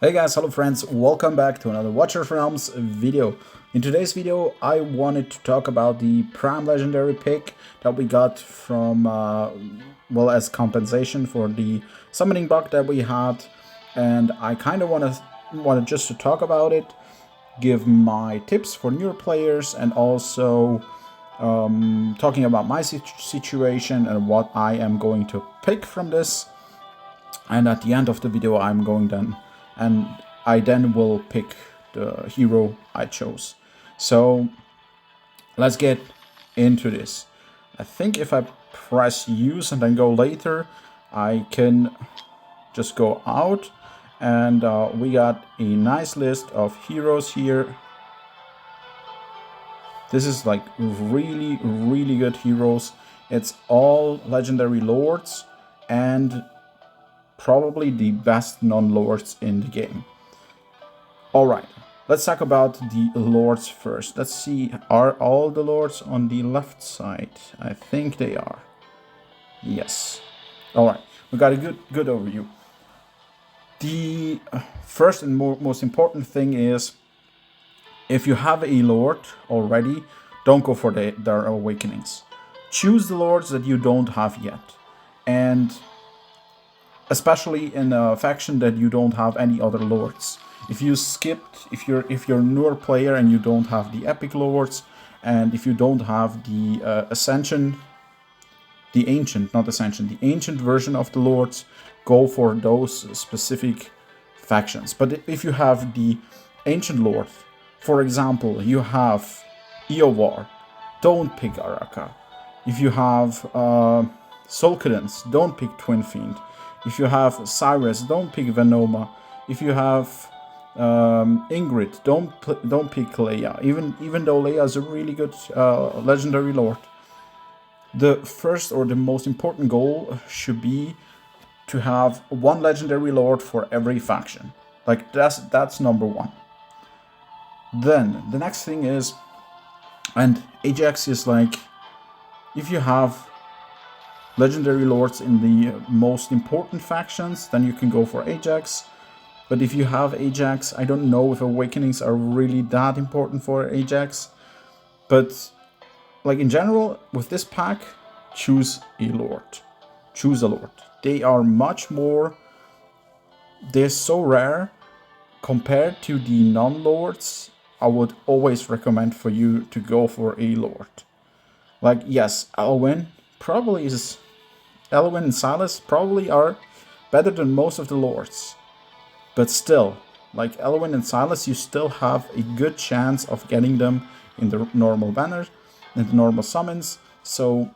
Hey guys, hello friends, welcome back to another Watcher Realms video. In today's video, I wanted to talk about the Prime Legendary pick that we got from, well, as compensation for the summoning bug that we had. And I kind of wanted just to talk about it, give my tips for newer players, and also talking about my situation and what I am going to pick from this. And at the end of the video, I then will pick the hero I chose. So let's get into this. I think if I press use and then go later, I can just go out, and we got a nice list of heroes here. This is like really good heroes. It's all legendary lords and probably the best non-lords in the game. Alright, let's talk about the lords first. Let's see, are all the lords on the left side? I think they are. Yes. Alright, we got a good overview. The first and most important thing is, if you have a lord already, don't go for their awakenings. Choose the lords that you don't have yet. And especially in a faction that you don't have any other lords. If you're a newer player and you don't have the epic lords, and if you don't have the ancient version of the lords, go for those specific factions. But if you have the ancient lord, for example, you have Eowar, don't pick Araka. If you have Sul'Kadens, don't pick Twin Fiend. If you have Cyrus, don't pick Venoma. If you have Ingrid, don't pick Leia. Even though Leia is a really good legendary lord, the first or the most important goal should be to have one legendary lord for every faction. Like that's number one. Then the next thing is, and Ajax is like, if you have legendary lords in the most important factions, then you can go for Ajax. But if you have Ajax, I don't know if awakenings are really that important for Ajax. But like in general, with this pack, choose a lord. Choose a lord. They are much more, they're so rare compared to the non-lords. I would always recommend for you to go for a lord. Like, yes, Elwyn and Silas probably are better than most of the lords. But still, like Elwyn and Silas, you still have a good chance of getting them in the normal banner, in the normal summons. So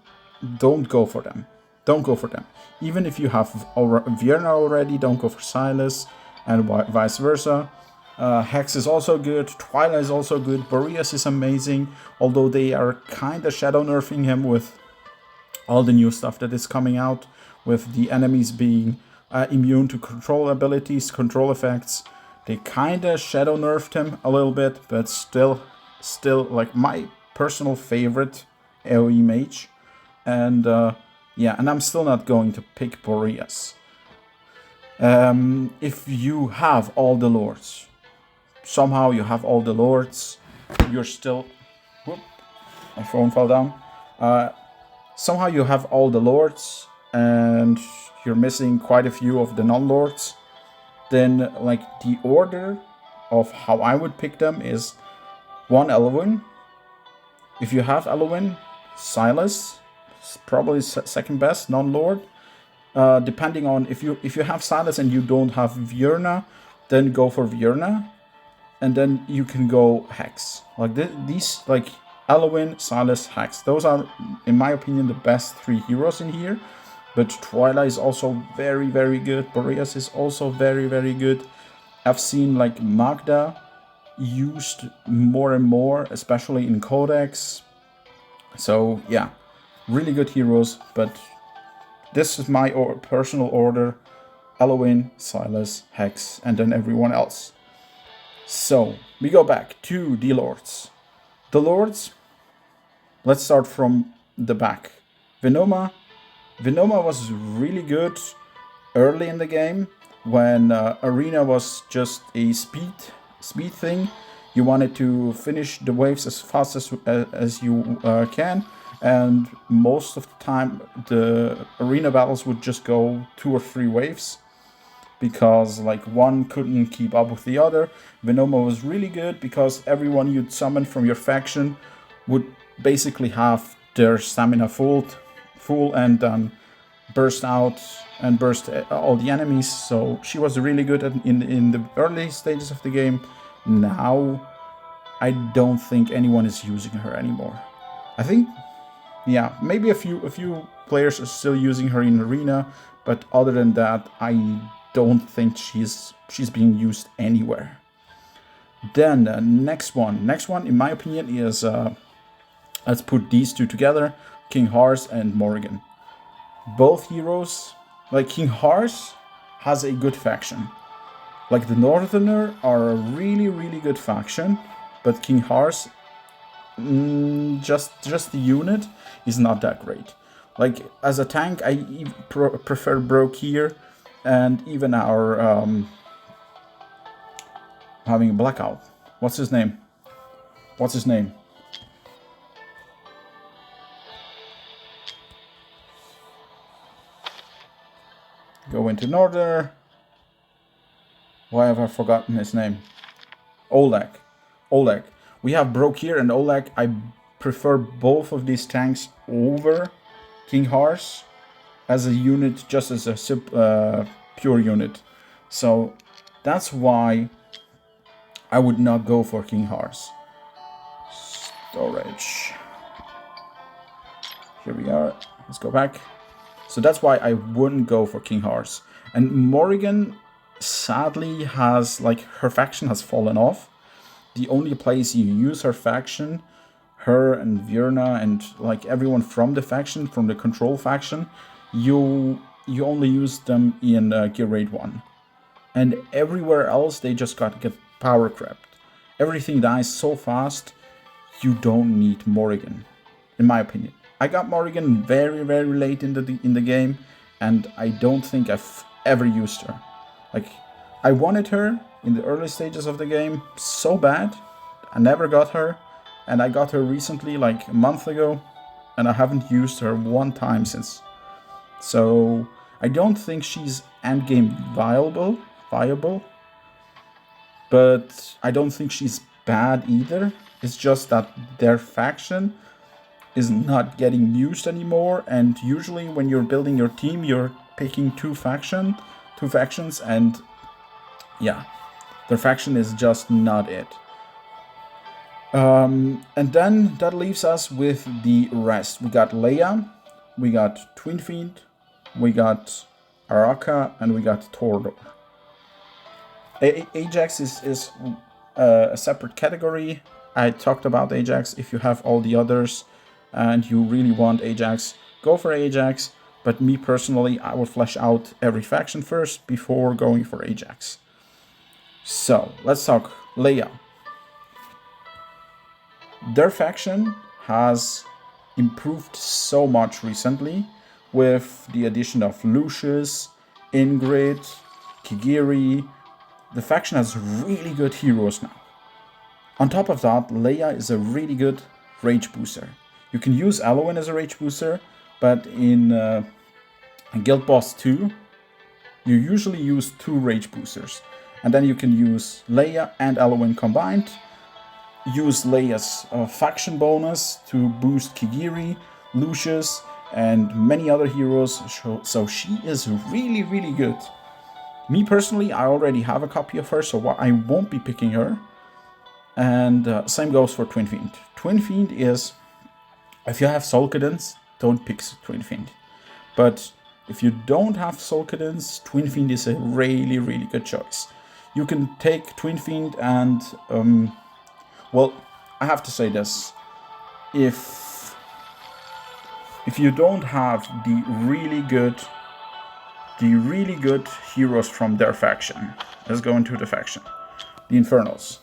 don't go for them. Don't go for them. Even if you have Vierna already, don't go for Silas, and vice versa. Hex is also good, Twilight is also good, Boreas is amazing, although they are kind of shadow nerfing him with all the new stuff that is coming out, with the enemies being immune to control abilities, control effects. They kind of shadow nerfed him a little bit, but still like my personal favorite AoE mage. And yeah, and I'm still not going to pick Boreas. If you have all the lords, somehow you have all the lords, you're still... Whoop, my phone fell down. Somehow you have all the lords and you're missing quite a few of the non-lords, then like the order of how I would pick them is 1 Elwyn. If you have Elwyn, Silas, probably second best non-lord. Depending on if you have Silas and you don't have Vierna, then go for Vierna, and then you can go Hex. Like these, like Elwyn, Silas, Hex. Those are, in my opinion, the best 3 heroes in here. But Twilight is also very good. Boreas is also very good. I've seen like Magda used more and more, especially in Codex. So yeah, really good heroes. But this is my personal order: Elwyn, Silas, Hex, and then everyone else. So we go back to the lords. The lords, let's start from the back. Venoma was really good early in the game when Arena was just a speed thing. You wanted to finish the waves as fast as you can, and most of the time the arena battles would just go 2 or 3 waves because like one couldn't keep up with the other. Venoma was really good because everyone you'd summon from your faction would basically have their stamina full and burst out and burst all the enemies. So she was really good in the early stages of the game. Now I don't think anyone is using her anymore. I think, yeah, maybe a few players are still using her in arena, but other than that, I don't think she's being used anywhere. Then next one in my opinion is let's put these two together: King Hars and Morrigan. Both heroes, like King Hars has a good faction. Like the Northerner are a really good faction, but King Hars, just the unit is not that great. Like as a tank, I prefer Broke here, and even our having a blackout. What's his name? Go into Norther. Why have I forgotten his name? Oleg. We have Broke here and Oleg. I prefer both of these tanks over King Hars as a unit, just as a pure unit. So that's why I would not go for King Hars. Storage. Here we are. Let's go back. So that's why I wouldn't go for King Hars. And Morrigan sadly has, like, her faction has fallen off. The only place you use her faction, her and Virna and like everyone from the faction, from the control faction, you only use them in Gear Raid 1. And everywhere else they just get power crept. Everything dies so fast, you don't need Morrigan, in my opinion. I got Morrigan very late in the game, and I don't think I've ever used her. Like, I wanted her in the early stages of the game so bad. I never got her, and I got her recently, like a month ago, and I haven't used her one time since. So I don't think she's endgame viable, but I don't think she's bad either. It's just that their faction is not getting used anymore, and usually when you're building your team, you're picking two factions, and yeah, their faction is just not it. And then that leaves us with the rest. We got Leia, we got Twin Fiend, we got Araka, and we got Tordor. Ajax is a separate category. I talked about Ajax. If you have all the others and you really want Ajax, go for Ajax. But me personally, I would flesh out every faction first before going for Ajax. So let's talk Leia. Their faction has improved so much recently with the addition of Lucius, Ingrid, Kigiri. The faction has really good heroes now. On top of that, Leia is a really good rage booster. You can use Elowen as a rage booster, but in Guild Boss 2, you usually use 2 rage boosters. And then you can use Leia and Elowen combined. Use Leia's faction bonus to boost Kigiri, Lucius, and many other heroes. So she is really good. Me personally, I already have a copy of her, so I won't be picking her. And same goes for Twin Fiend. Twin Fiend is, if you have Soul Cadence, don't pick Twin Fiend. But if you don't have Soul Cadence, Twin Fiend is a really good choice. You can take Twin Fiend and, well, I have to say this. If you don't have the really good heroes from their faction, let's go into the faction, the Infernals.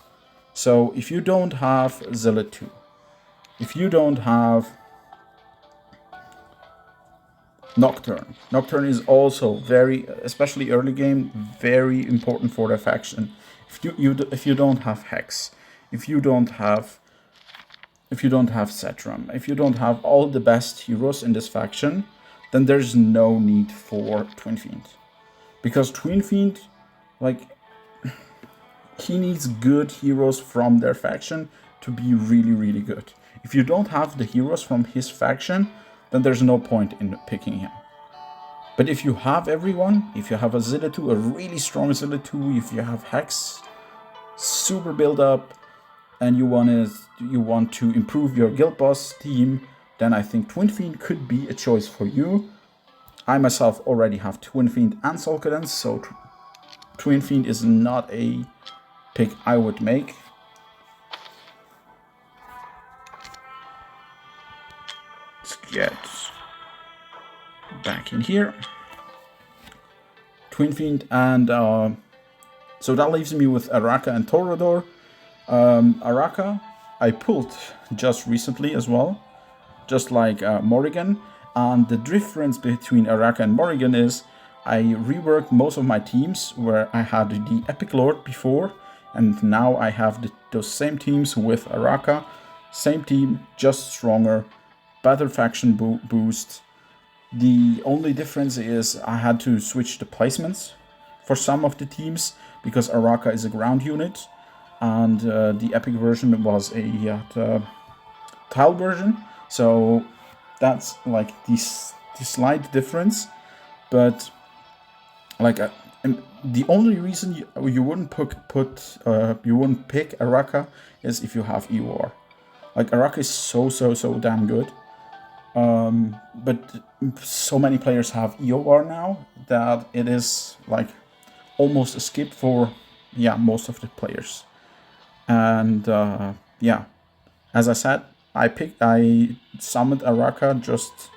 So if you don't have Zealot 2, if you don't have Nocturne. Nocturne is also very, especially early game, very important for the faction. If you don't have Hex, if you don't have Setram, if you don't have all the best heroes in this faction, then there's no need for Twin Fiend. Because Twin Fiend, like, he needs good heroes from their faction to be really, really good. If you don't have the heroes from his faction, then there's no point in picking him. But if you have everyone, if you have a Zilla 2, a really strong Zilla 2, if you have Hex, super build up, and you want to improve your guild boss team, then I think Twin Fiend could be a choice for you. I myself already have Twin Fiend and Soul Cadence, so Twin Fiend is not a pick I would make. Let's get back in here. Twin Fiend, and so that leaves me with Araka and Torador. Araka I pulled just recently as well, just like Morrigan, and the difference between Araka and Morrigan is I reworked most of my teams where I had the Epic Lord before, and now I have those same teams with Araka. Same team, just stronger, better faction boost. The only difference is I had to switch the placements for some of the teams because Araka is a ground unit and the Epic version was a tile version. So that's like the slight difference. But like the only reason you wouldn't you wouldn't pick Araka is if you have EOR. Like Araka is so damn good. But so many players have EOR now that it is like almost a skip for most of the players. And as I said, I summoned Araka just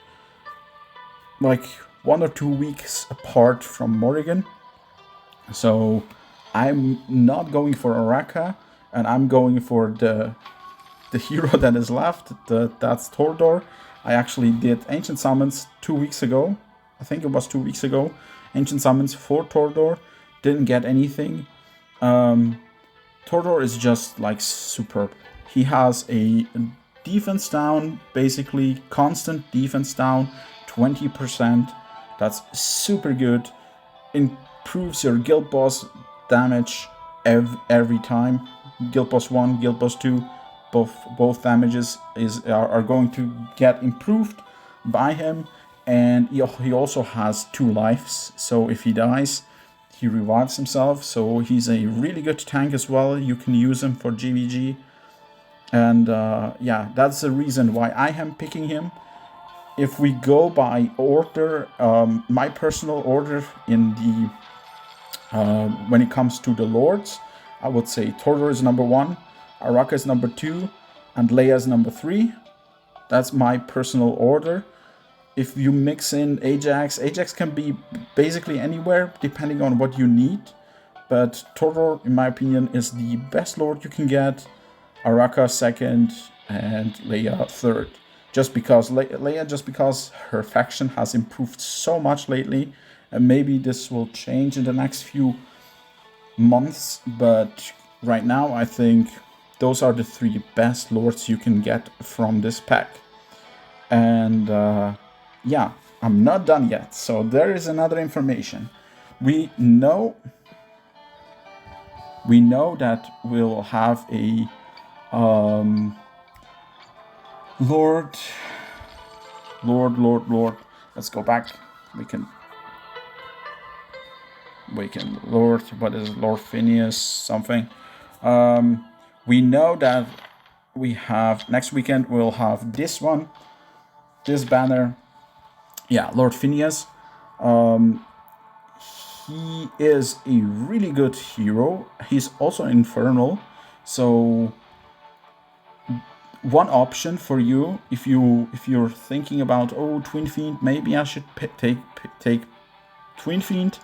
like 1 or 2 weeks apart from Morrigan. So I'm not going for Araka, and I'm going for the hero that is left. That's Torador. I actually did Ancient Summons 2 weeks ago. I think it was 2 weeks ago. Ancient Summons for Torador. Didn't get anything. Torador is just like superb. He has a defense down, basically constant defense down, 20%. That's super good. Improves your guild boss damage every time. Guild boss 1, guild boss 2, both damages are going to get improved by him. And he also has 2 lives, so if he dies, he revives himself. So he's a really good tank as well. You can use him for GVG. And that's the reason why I am picking him. If we go by order, my personal order in the when it comes to the lords, I would say Torador is number 1, Araka is number 2, and Leia is number 3. That's my personal order. If you mix in Ajax can be basically anywhere depending on what you need. But Torador, in my opinion, is the best lord you can get. Araka second, and Leia third. Just because Leia, her faction has improved so much lately, and maybe this will change in the next few months. But right now, I think those are the 3 best lords you can get from this pack. And I'm not done yet. So there is another information. We know that we'll have a Lord. Let's go back. We can Lord. What is Lord Phineas something? We know that we have next weekend. We'll have this one, this banner. Yeah, Lord Phineas. He is a really good hero. He's also infernal. So one option for you, if you're thinking about Twin Fiend, maybe I should take Twin Fiend.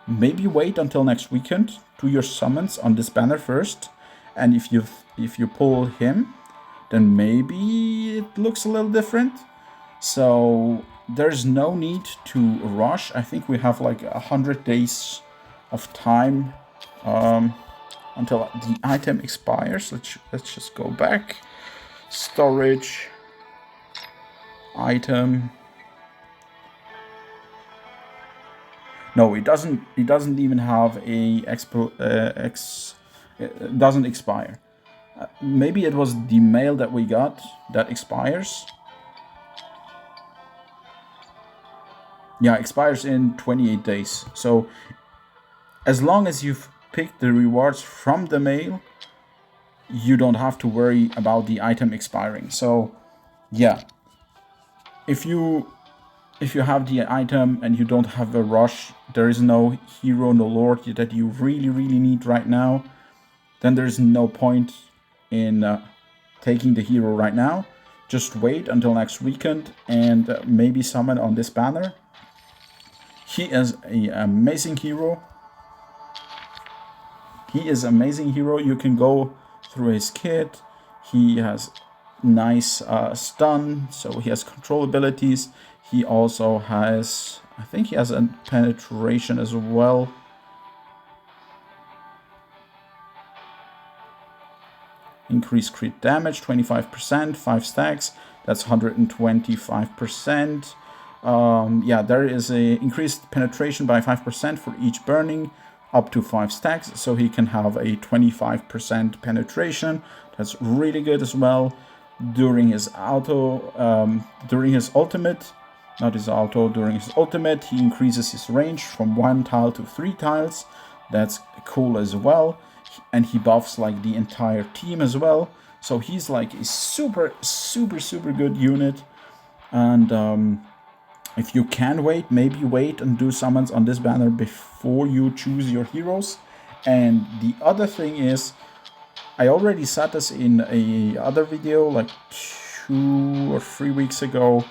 Maybe wait until next weekend. Do your summons on this banner first, and if you pull him, then maybe it looks a little different. So there's no need to rush. I think we have like 100 days of time until the item expires. Let's just go back. Storage, item. No, it doesn't. It doesn't even have a it doesn't expire. Maybe it was the mail that we got that expires. Yeah, expires in 28 days. So as long as you've picked the rewards from the mail, you don't have to worry about the item expiring. So yeah, if you have the item and you don't have a rush, there is no hero, no lord that you really need right now, then there's no point in taking the hero right now. Just wait until next weekend and maybe summon on this banner. He is an amazing hero. He is amazing hero. You can go through his kit. He has nice stun, so he has control abilities. He also has, I think he has a penetration as well. Increased crit damage, 25%, 5 stacks, that's 125%. Yeah, there is a increased penetration by 5% for each burning, up to 5 stacks, so he can have a 25% penetration. That's really good as well. During his during his ultimate, he increases his range from 1 tile to 3 tiles. That's cool as well. And he buffs like the entire team as well. So he's like a super good unit. And if you can wait, maybe wait and do summons on this banner before you choose your heroes. And the other thing is, I already said this in a other video like 2 or 3 weeks ago.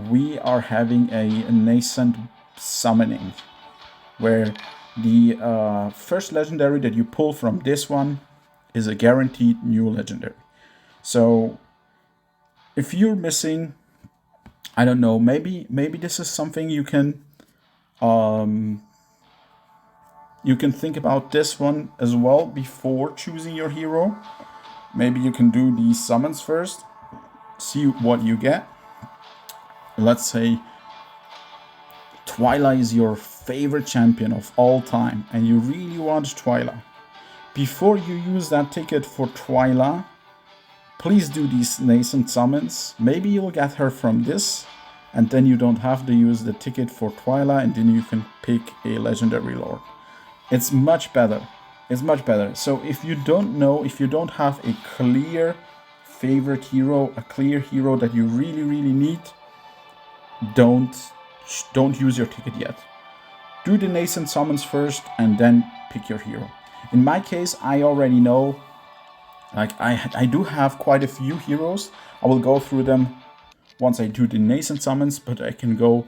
We are having a nascent summoning where the first legendary that you pull from this one is a guaranteed new legendary. So if you're missing, I don't know, maybe this is something you can think about this one as well before choosing your hero. Maybe you can do these summons first, see what you get. Let's say Twyla is your favorite champion of all time and you really want Twyla. Before you use that ticket for Twyla, please do these nascent summons. Maybe you'll get her from this, and then you don't have to use the ticket for Twyla, and then you can pick a legendary lord. It's much better. It's much better. So if you don't know, if you don't have a clear favorite hero, a clear hero that you really need, don't use your ticket yet. Do the nascent summons first and then pick your hero. In my case, I already know, like I do have quite a few heroes. I will go through them once I do the nascent summons, but I can go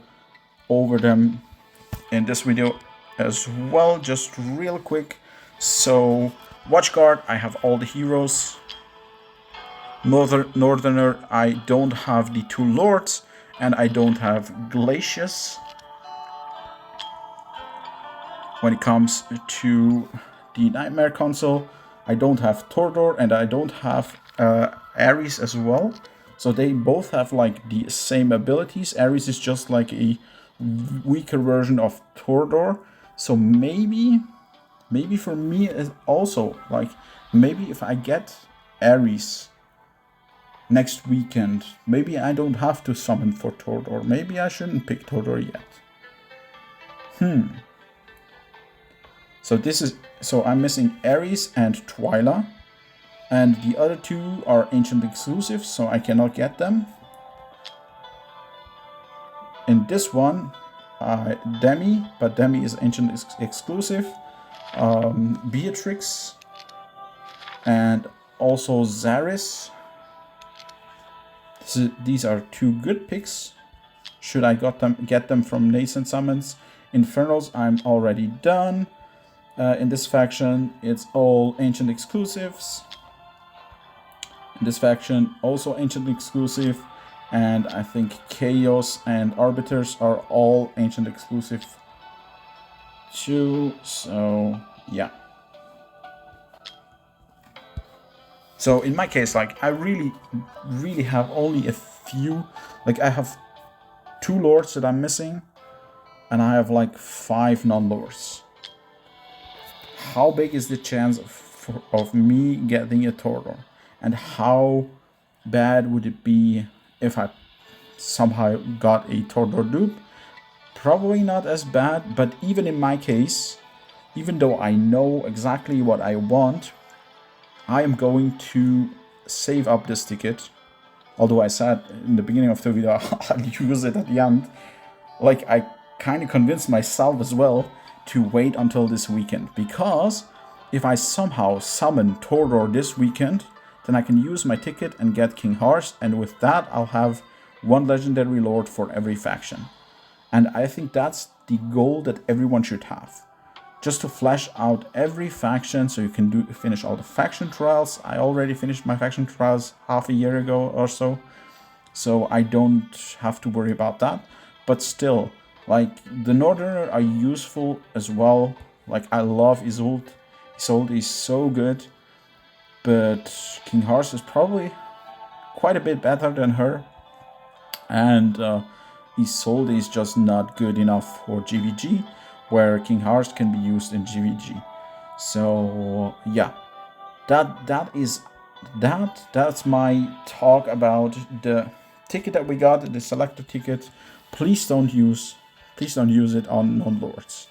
over them in this video as well, just real quick. So Watchguard, I have all the heroes. Northerner, I don't have the 2 lords, and I don't have Glacius. When it comes to the Nightmare console, I don't have Tordor and I don't have Ares as well. So they both have like the same abilities. Ares is just like a weaker version of Tordor. So maybe for me it's also like, maybe if I get Ares next weekend, maybe I don't have to summon for Tordor. Maybe I shouldn't pick Tordor yet. So I'm missing Ares and Twyla, and the other 2 are ancient exclusives, so I cannot get them. In this one, Demi, but Demi is ancient exclusive. Beatrix, and also Zaris. These are 2 good picks. Should I get them from nascent summons? Infernals, I'm already done. In this faction, it's all ancient exclusives. In this faction, also ancient exclusive. And I think Chaos and Arbiters are all Ancient exclusive too. So yeah. So in my case, like I really have only a few. Like I have 2 lords that I'm missing, and I have like 5 non-lords. How big is the chance of me getting a Tordor? And how bad would it be if I somehow got a Tordor dupe? Probably not as bad, but even in my case, even though I know exactly what I want, I am going to save up this ticket. Although I said in the beginning of the video I'll use it at the end. Like I kind of convinced myself as well to wait until this weekend, because if I somehow summon Tordor this weekend, then I can use my ticket and get King Horse, and with that I'll have 1 legendary lord for every faction. And I think that's the goal that everyone should have. Just to flesh out every faction so you can finish all the faction trials. I already finished my faction trials half a year ago or so. So I don't have to worry about that. But still, like, the Northerner are useful as well. Like, I love Isolde. Isolde is so good. But King Horse is probably quite a bit better than her. And Isolde is just not good enough for GVG, where King Horse can be used in GVG. So yeah, that's my talk about the ticket that we got, the selector ticket. Please don't use it on non-lords,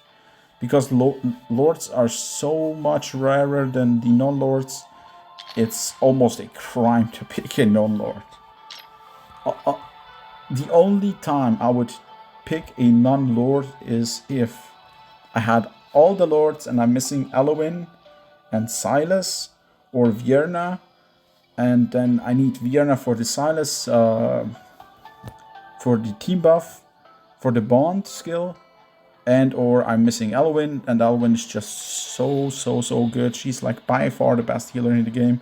because lords are so much rarer than the non-lords. It's almost a crime to pick a non-lord. The only time I would pick a non-lord is if I had all the lords and I'm missing Eloin and Silas or Vierna, and then I need Vierna for the Silas, for the team buff, for the bond skill, and or I'm missing Eloin, and Eloin is just so good. She's like by far the best healer in the game.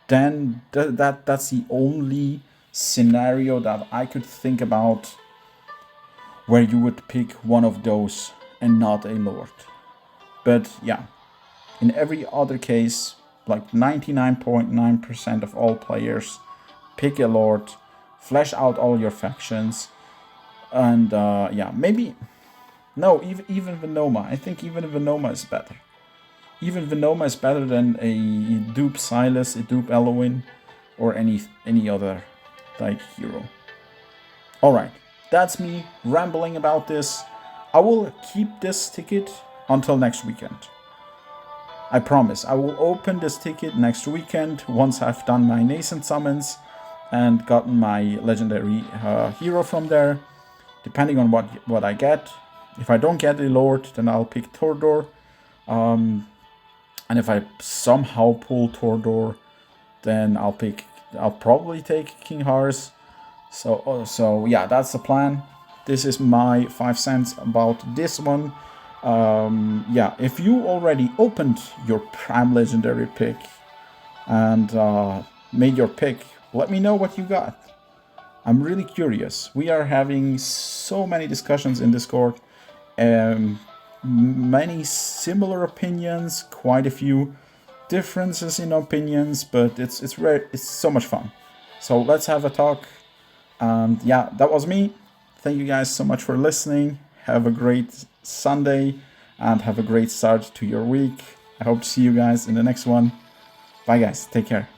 Then that's the only scenario that I could think about where you would pick one of those and not a lord. But yeah, in every other case, like 99.9% of all players pick a lord, flesh out all your factions, and yeah, maybe no, even Venoma. I think even Venoma is better. Even Venoma is better than a dupe Silas, a dupe Eloin, or any other like hero. Alright, that's me rambling about this. I will keep this ticket until next weekend. I promise. I will open this ticket next weekend once I've done my nascent summons and gotten my legendary hero from there. Depending on what I get. If I don't get a lord, then I'll pick Tordor. And if I somehow pull Tordor, then I'll probably take King Horus. So yeah, that's the plan. This is my 5 cents about this one. Yeah, if you already opened your Prime Legendary pick and made your pick, let me know what you got. I'm really curious. We are having so many discussions in Discord. Many similar opinions, quite a few differences in opinions, but it's so much fun. So let's have a talk. And yeah, that was me. Thank you guys so much for listening. Have a great Sunday and have a great start to your week. I hope to see you guys in the next one. Bye guys, take care.